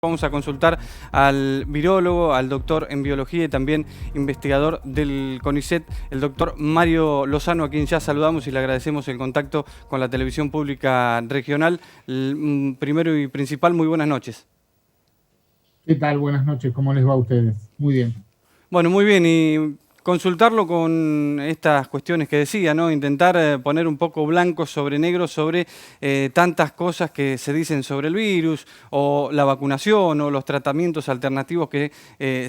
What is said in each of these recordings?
Vamos a consultar al virólogo, al doctor en biología y también investigador del CONICET, el doctor Mario Lozano, a quien ya saludamos y le agradecemos el contacto con la televisión pública regional. Primero y principal, muy buenas noches. ¿Qué tal? Buenas noches, ¿cómo les va a ustedes? Muy bien. Bueno, muy bien, y consultarlo con estas cuestiones que decía, ¿no? Intentar poner un poco blanco sobre negro sobre tantas cosas que se dicen sobre el virus, o la vacunación, o los tratamientos alternativos que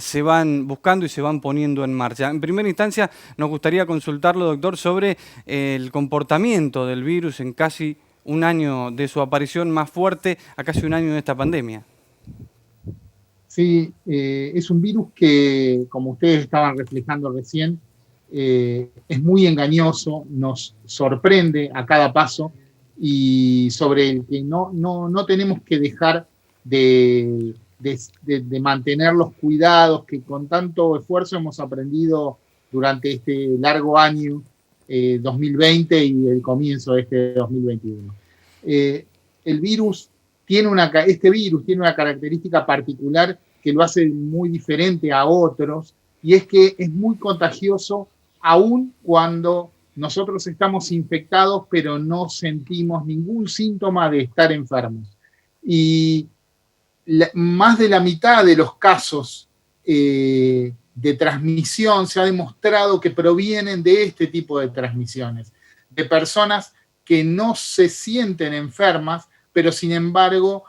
se van buscando y se van poniendo en marcha. En primera instancia, nos gustaría consultarlo, doctor, sobre el comportamiento del virus en casi un año de su aparición más fuerte, a casi un año de esta pandemia. Sí, es un virus que, como ustedes estaban reflejando recién, es muy engañoso, nos sorprende a cada paso y sobre el que no tenemos que dejar de mantener los cuidados que con tanto esfuerzo hemos aprendido durante este largo año 2020 y el comienzo de este 2021. Eh, el virus este virus tiene una característica particular que lo hace muy diferente a otros, y es que es muy contagioso aun cuando nosotros estamos infectados, pero no sentimos ningún síntoma de estar enfermos. Y más de la mitad de los casos de transmisión se ha demostrado que provienen de este tipo de transmisiones, de personas que no se sienten enfermas, pero sin embargo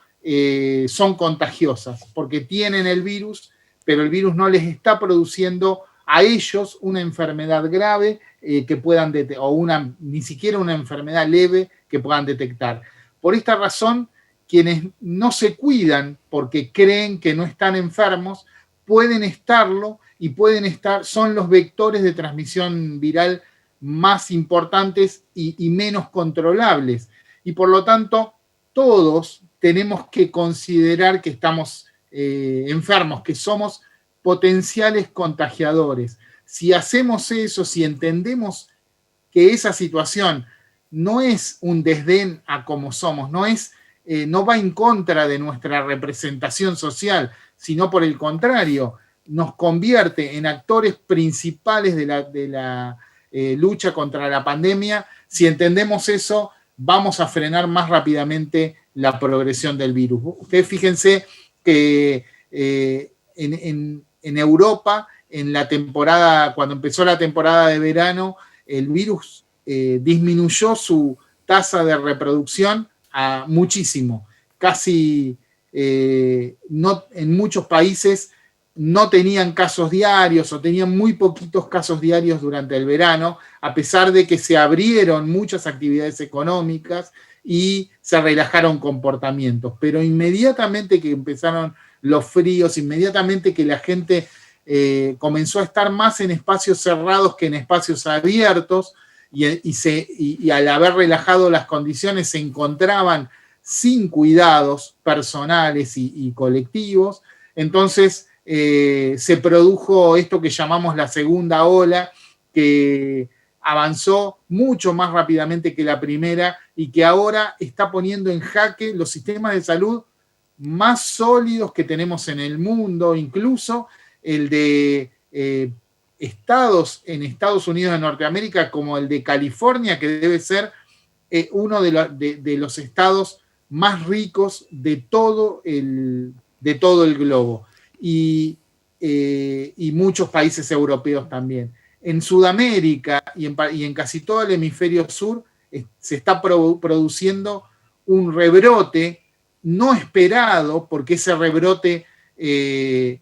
son contagiosas, porque tienen el virus, pero el virus no les está produciendo a ellos una enfermedad grave que puedan o ni siquiera una enfermedad leve que puedan detectar. Por esta razón, quienes no se cuidan porque creen que no están enfermos, pueden estarlo y son los vectores de transmisión viral más importantes y menos controlables. Y por lo tanto, todos tenemos que considerar que estamos enfermos, que somos potenciales contagiadores. Si hacemos eso, si entendemos que esa situación no es un desdén a como somos, no va en contra de nuestra representación social, sino por el contrario, nos convierte en actores principales de la lucha contra la pandemia. Si entendemos eso, vamos a frenar más rápidamente la progresión del virus. Ustedes fíjense que en Europa, en la temporada, cuando empezó la temporada de verano, el virus disminuyó su tasa de reproducción a muchísimo. Casi en muchos países no tenían casos diarios o tenían muy poquitos casos diarios durante el verano, a pesar de que se abrieron muchas actividades económicas y se relajaron comportamientos. Pero inmediatamente que empezaron los fríos, inmediatamente que la gente comenzó a estar más en espacios cerrados que en espacios abiertos, y al haber relajado las condiciones se encontraban sin cuidados personales y colectivos. Entonces se produjo esto que llamamos la segunda ola, que avanzó mucho más rápidamente que la primera y que ahora está poniendo en jaque los sistemas de salud más sólidos que tenemos en el mundo, incluso el de estados en Estados Unidos de Norteamérica, como el de California, que debe ser uno de los estados más ricos de todo el globo, y muchos países europeos también. En Sudamérica y en casi todo el hemisferio sur se está produciendo un rebrote no esperado, porque ese rebrote y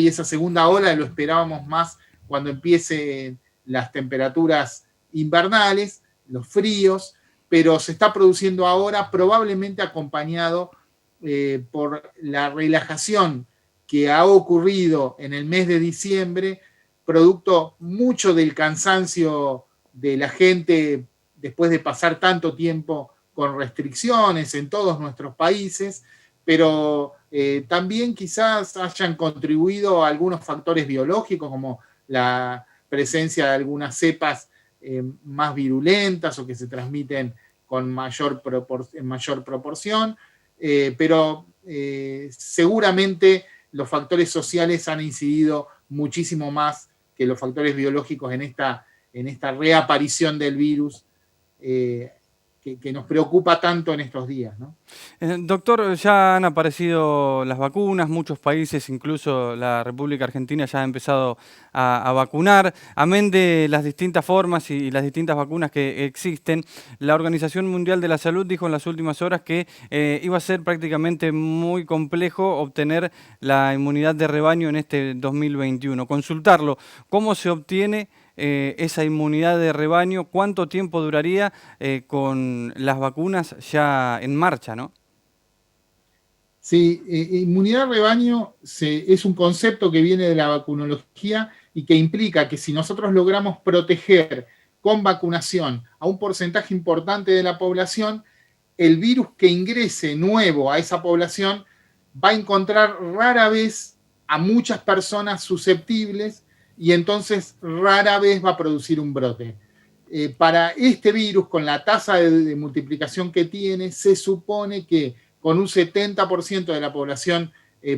esa segunda ola lo esperábamos más cuando empiecen las temperaturas invernales, los fríos, pero se está produciendo ahora, probablemente acompañado por la relajación que ha ocurrido en el mes de diciembre, producto mucho del cansancio de la gente después de pasar tanto tiempo con restricciones en todos nuestros países, pero también quizás hayan contribuido a algunos factores biológicos, como la presencia de algunas cepas más virulentas o que se transmiten en mayor proporción, pero seguramente los factores sociales han incidido muchísimo más que los factores biológicos en esta reaparición del virus que nos preocupa tanto en estos días, ¿no? Doctor, ya han aparecido las vacunas, muchos países, incluso la República Argentina, ya ha empezado a vacunar. Amén de las distintas formas y las distintas vacunas que existen, la Organización Mundial de la Salud dijo en las últimas horas que iba a ser prácticamente muy complejo obtener la inmunidad de rebaño en este 2021. Consultarlo, ¿cómo se obtiene esa inmunidad de rebaño? ¿Cuánto tiempo duraría con las vacunas ya en marcha, no? Sí, inmunidad de rebaño es un concepto que viene de la vacunología y que implica que si nosotros logramos proteger con vacunación a un porcentaje importante de la población, el virus que ingrese nuevo a esa población va a encontrar rara vez a muchas personas susceptibles y entonces rara vez va a producir un brote. Para este virus, con la tasa de multiplicación que tiene, se supone que con un 70% de la población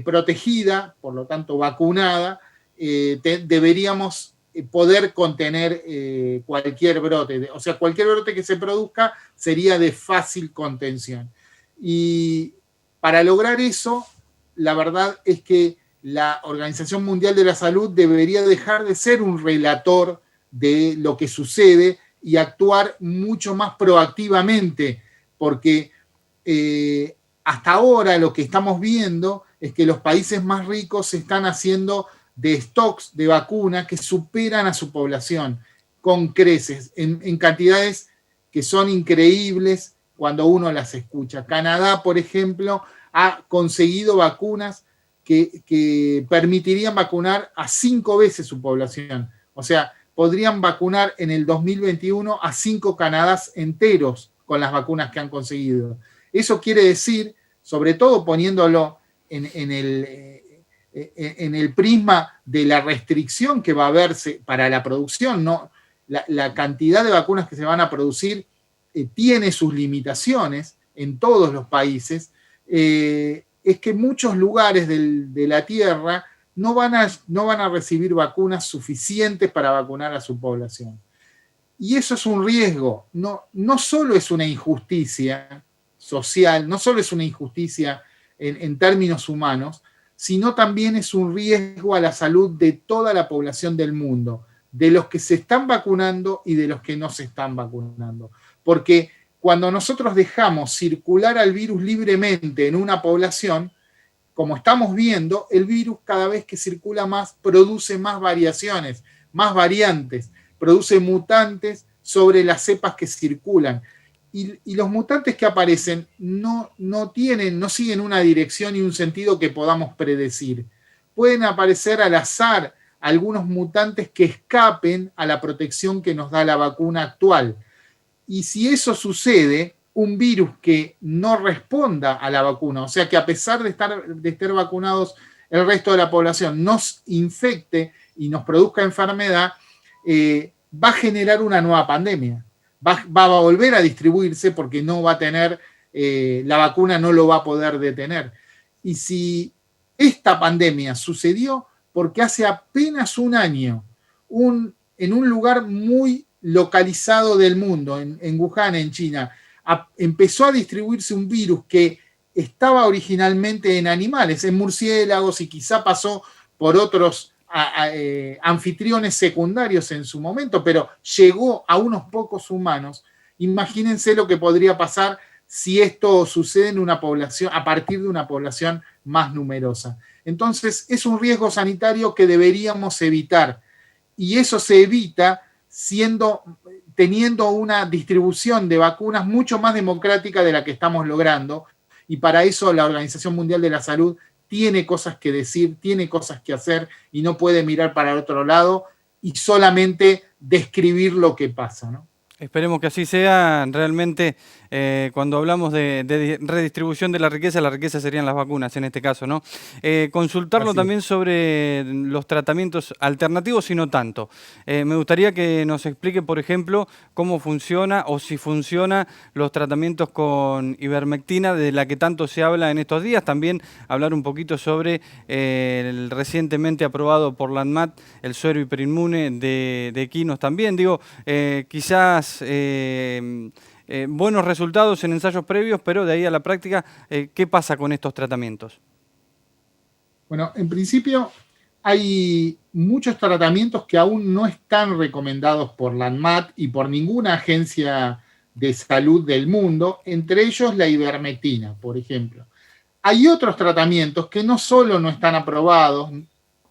protegida, por lo tanto vacunada, deberíamos poder contener cualquier brote. O sea, cualquier brote que se produzca sería de fácil contención. Y para lograr eso, la verdad es que la Organización Mundial de la Salud debería dejar de ser un relator de lo que sucede y actuar mucho más proactivamente, porque hasta ahora lo que estamos viendo es que los países más ricos se están haciendo de stocks de vacunas que superan a su población con creces, en cantidades que son increíbles cuando uno las escucha. Canadá, por ejemplo, ha conseguido vacunas que permitirían vacunar a 5 veces su población. O sea, podrían vacunar en el 2021 a 5 Canadás enteros con las vacunas que han conseguido. Eso quiere decir, sobre todo poniéndolo en el prisma de la restricción que va a haberse para la producción, ¿no? La cantidad de vacunas que se van a producir tiene sus limitaciones en todos los países, es que muchos lugares de la Tierra no van a recibir vacunas suficientes para vacunar a su población. Y eso es un riesgo, no solo es una injusticia social, no solo es una injusticia en términos humanos, sino también es un riesgo a la salud de toda la población del mundo, de los que se están vacunando y de los que no se están vacunando. Porque cuando nosotros dejamos circular al virus libremente en una población, como estamos viendo, el virus cada vez que circula más produce más variaciones, más variantes, produce mutantes sobre las cepas que circulan. Y los mutantes que aparecen no siguen una dirección y un sentido que podamos predecir. Pueden aparecer al azar algunos mutantes que escapen a la protección que nos da la vacuna actual. Y si eso sucede, un virus que no responda a la vacuna, o sea que a pesar de estar vacunados el resto de la población, nos infecte y nos produzca enfermedad, va a generar una nueva pandemia. Va a volver a distribuirse porque no va a tener, la vacuna no lo va a poder detener. Y si esta pandemia sucedió porque hace apenas un año, en un lugar muy localizado del mundo, en Wuhan, en China, empezó a distribuirse un virus que estaba originalmente en animales, en murciélagos, y quizá pasó por otros anfitriones secundarios en su momento, pero llegó a unos pocos humanos. Imagínense lo que podría pasar si esto sucede en una población, a partir de una población más numerosa. Entonces, es un riesgo sanitario que deberíamos evitar, y eso se evita teniendo una distribución de vacunas mucho más democrática de la que estamos logrando, y para eso la Organización Mundial de la Salud tiene cosas que decir, tiene cosas que hacer, y no puede mirar para el otro lado y solamente describir lo que pasa, ¿no? Esperemos que así sea. Realmente Cuando hablamos de redistribución de la riqueza serían las vacunas en este caso, ¿no? Consultarlo Así es. también sobre los tratamientos alternativos y no tanto. Me gustaría que nos explique, por ejemplo, cómo funciona o si funciona los tratamientos con ivermectina, de la que tanto se habla en estos días. También hablar un poquito sobre el recientemente aprobado por la ANMAT, el suero hiperinmune de equinos también. Digo, quizás buenos resultados en ensayos previos, pero de ahí a la práctica, ¿qué pasa con estos tratamientos? Bueno, en principio hay muchos tratamientos que aún no están recomendados por la ANMAT y por ninguna agencia de salud del mundo, entre ellos la ivermectina, por ejemplo. Hay otros tratamientos que no solo no están aprobados,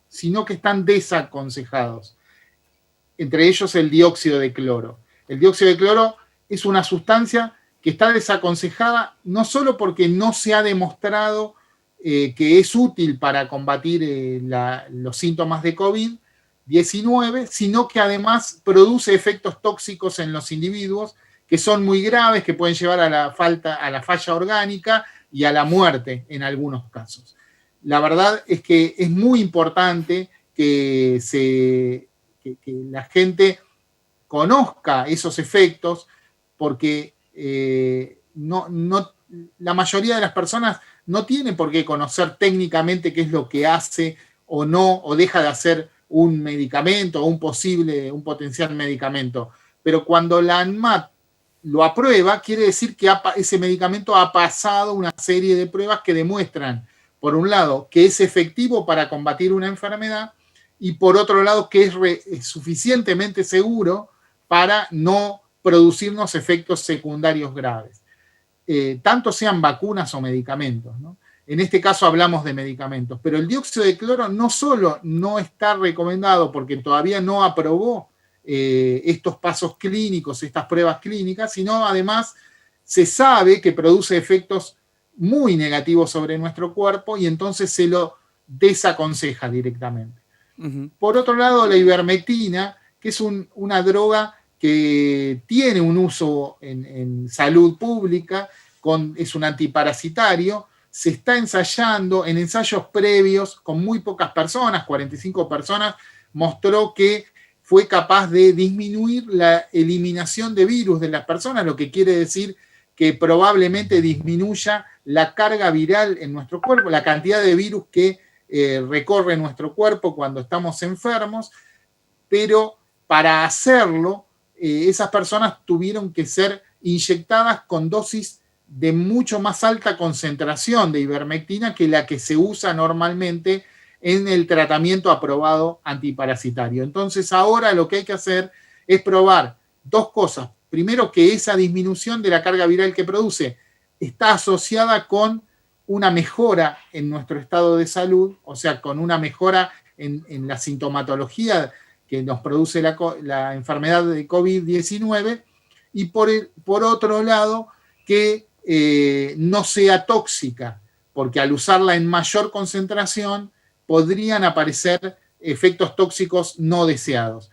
sino que están desaconsejados, entre ellos el dióxido de cloro. El dióxido de cloro es una sustancia que está desaconsejada no solo porque no se ha demostrado que es útil para combatir los síntomas de COVID-19, sino que además produce efectos tóxicos en los individuos que son muy graves, que pueden llevar a la falla orgánica y a la muerte en algunos casos. La verdad es que es muy importante que la gente conozca esos efectos, porque la mayoría de las personas no tiene por qué conocer técnicamente qué es lo que hace o no, o deja de hacer un medicamento o un potencial medicamento. Pero cuando la ANMAT lo aprueba, quiere decir que ese medicamento ha pasado una serie de pruebas que demuestran, por un lado, que es efectivo para combatir una enfermedad, y por otro lado, que es suficientemente seguro para no producirnos efectos secundarios graves, tanto sean vacunas o medicamentos, ¿no? En este caso hablamos de medicamentos, pero el dióxido de cloro no solo no está recomendado porque todavía no aprobó estos pasos clínicos, estas pruebas clínicas, sino además se sabe que produce efectos muy negativos sobre nuestro cuerpo y entonces se lo desaconseja directamente. Uh-huh. Por otro lado, la ivermectina, que es una droga que tiene un uso en salud pública, es un antiparasitario, se está ensayando en ensayos previos con muy pocas personas, 45 personas, mostró que fue capaz de disminuir la eliminación de virus de las personas, lo que quiere decir que probablemente disminuya la carga viral en nuestro cuerpo, la cantidad de virus que recorre nuestro cuerpo cuando estamos enfermos, pero para hacerlo, esas personas tuvieron que ser inyectadas con dosis de mucho más alta concentración de ivermectina que la que se usa normalmente en el tratamiento aprobado antiparasitario. Entonces ahora lo que hay que hacer es probar dos cosas. Primero, que esa disminución de la carga viral que produce está asociada con una mejora en nuestro estado de salud, o sea, con una mejora en la sintomatología que nos produce la enfermedad de COVID-19, y por otro lado, que no sea tóxica, porque al usarla en mayor concentración podrían aparecer efectos tóxicos no deseados.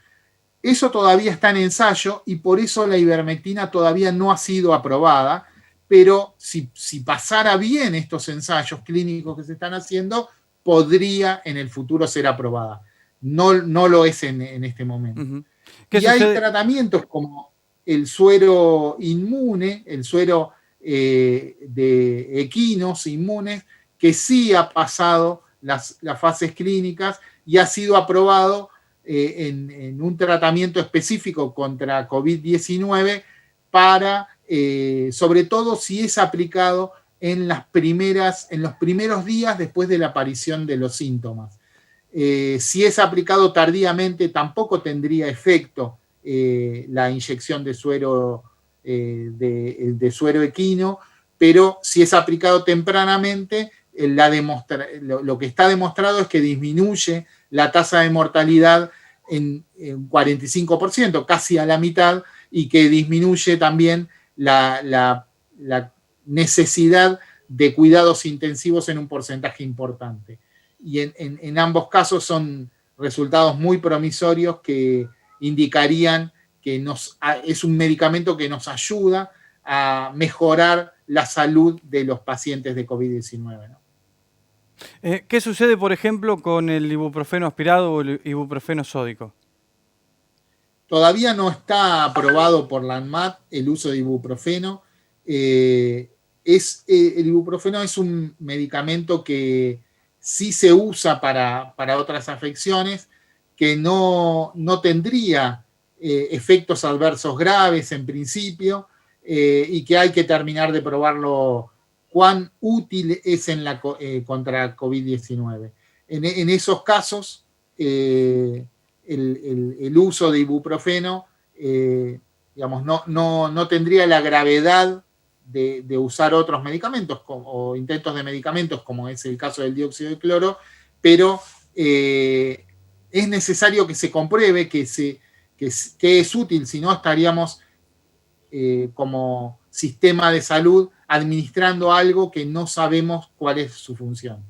Eso todavía está en ensayo y por eso la ivermectina todavía no ha sido aprobada, pero si pasara bien estos ensayos clínicos que se están haciendo, podría en el futuro ser aprobada. No lo es en este momento. Uh-huh. ¿Qué Y hay sucede? tratamientos como el suero inmune, el suero de equinos inmunes, que sí ha pasado las fases clínicas y ha sido aprobado en un tratamiento específico contra COVID-19 para, sobre todo si es aplicado en los primeros días después de la aparición de los síntomas. Si es aplicado tardíamente, tampoco tendría efecto la inyección de suero, de suero equino, pero si es aplicado tempranamente, lo que está demostrado es que disminuye la tasa de mortalidad en 45%, casi a la mitad, y que disminuye también la necesidad de cuidados intensivos en un porcentaje importante. Y en ambos casos son resultados muy promisorios que indicarían que es un medicamento que nos ayuda a mejorar la salud de los pacientes de COVID-19, ¿no? ¿Qué sucede, por ejemplo, con el ibuprofeno aspirado o el ibuprofeno sódico? Todavía no está aprobado por la ANMAT el uso de ibuprofeno. El ibuprofeno es un medicamento que sí se usa para otras afecciones, que no tendría efectos adversos graves en principio, y que hay que terminar de probarlo cuán útil es contra COVID-19. En esos casos, el uso de ibuprofeno, digamos, no tendría la gravedad de usar otros medicamentos o intentos de medicamentos, como es el caso del dióxido de cloro, pero es necesario que se compruebe que es útil, si no estaríamos como sistema de salud administrando algo que no sabemos cuál es su función.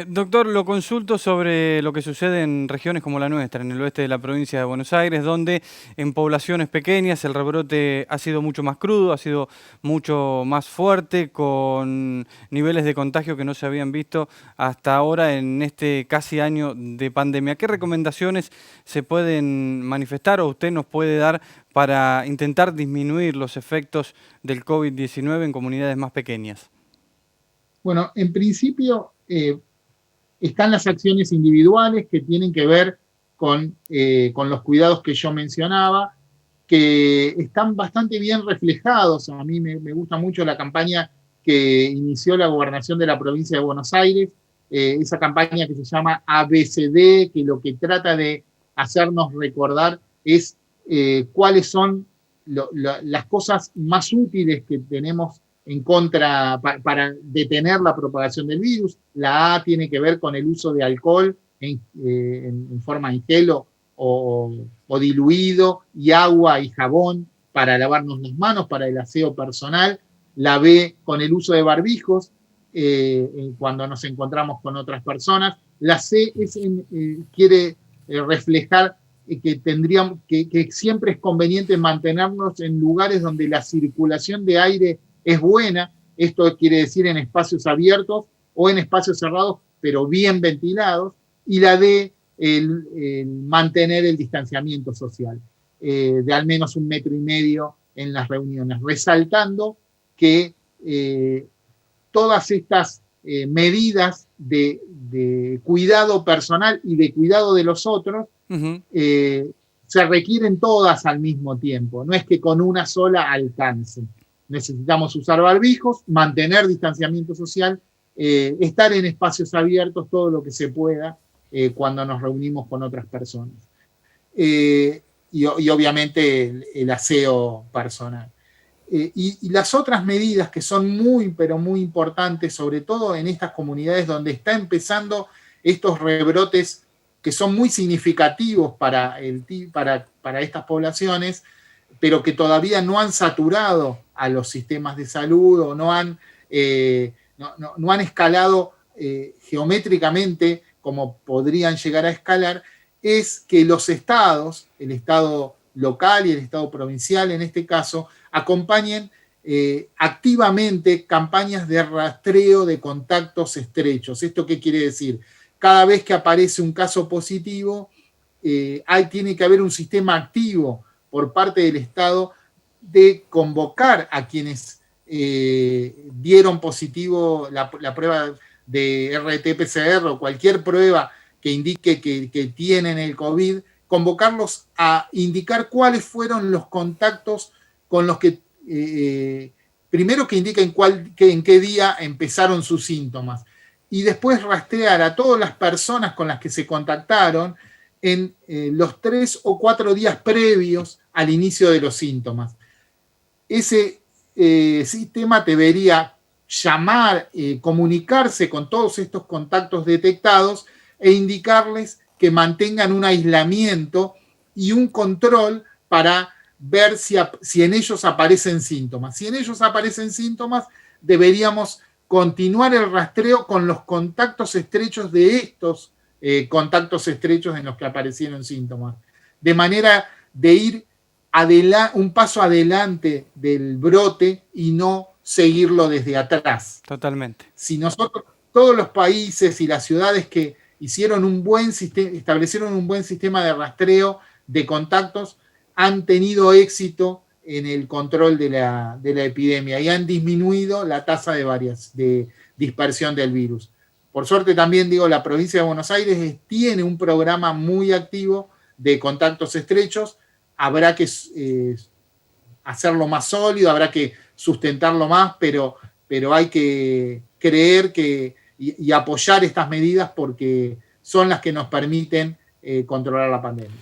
Doctor, lo consulto sobre lo que sucede en regiones como la nuestra, en el oeste de la provincia de Buenos Aires, donde en poblaciones pequeñas el rebrote ha sido mucho más crudo, ha sido mucho más fuerte, con niveles de contagio que no se habían visto hasta ahora en este casi año de pandemia. ¿Qué recomendaciones se pueden manifestar o usted nos puede dar para intentar disminuir los efectos del COVID-19 en comunidades más pequeñas? Bueno, en principio están las acciones individuales que tienen que ver con los cuidados que yo mencionaba, que están bastante bien reflejados. A mí me gusta mucho la campaña que inició la gobernación de la provincia de Buenos Aires, esa campaña que se llama ABCD, que lo que trata de hacernos recordar es cuáles son las cosas más útiles que tenemos en contra para detener la propagación del virus. La A tiene que ver con el uso de alcohol en forma en gel o diluido, y agua y jabón para lavarnos las manos, para el aseo personal. La B con el uso de barbijos cuando nos encontramos con otras personas. La C quiere reflejar que siempre es conveniente mantenernos en lugares donde la circulación de aire es buena. Esto quiere decir en espacios abiertos o en espacios cerrados, pero bien ventilados. Y la D, el mantener el distanciamiento social, de al menos 1,5 metros en las reuniones, resaltando que todas estas medidas de cuidado personal y de cuidado de los otros se requieren todas al mismo tiempo, no es que con una sola alcance. Necesitamos usar barbijos, mantener distanciamiento social, estar en espacios abiertos todo lo que se pueda cuando nos reunimos con otras personas. Y obviamente el aseo personal. Y las otras medidas que son muy, pero muy importantes, sobre todo en estas comunidades donde está empezando estos rebrotes que son muy significativos para estas poblaciones, pero que todavía no han saturado a los sistemas de salud o no han escalado geométricamente como podrían llegar a escalar, es que los estados, el estado local y el estado provincial en este caso, acompañen activamente campañas de rastreo de contactos estrechos. ¿Esto qué quiere decir? Cada vez que aparece un caso positivo, tiene que haber un sistema activo por parte del Estado de convocar a quienes dieron positivo la prueba de RT-PCR o cualquier prueba que indique que tienen el COVID, convocarlos a indicar cuáles fueron los contactos con los que, primero que indiquen en qué día empezaron sus síntomas, y después rastrear a todas las personas con las que se contactaron en los 3 o 4 días previos al inicio de los síntomas. Ese sistema debería llamar, comunicarse con todos estos contactos detectados e indicarles que mantengan un aislamiento y un control para ver si en ellos aparecen síntomas. Si en ellos aparecen síntomas, deberíamos continuar el rastreo con los contactos estrechos de estos contactos estrechos en los que aparecieron síntomas, de manera de ir un paso adelante del brote y no seguirlo desde atrás. Totalmente. Si nosotros, todos los países y las ciudades que hicieron un buen sistema, establecieron un buen sistema de rastreo de contactos, han tenido éxito en el control de la epidemia y han disminuido la tasa de dispersión del virus. Por suerte también, digo, la provincia de Buenos Aires tiene un programa muy activo de contactos estrechos. Habrá que hacerlo más sólido, habrá que sustentarlo más, pero hay que creer y apoyar estas medidas porque son las que nos permiten controlar la pandemia.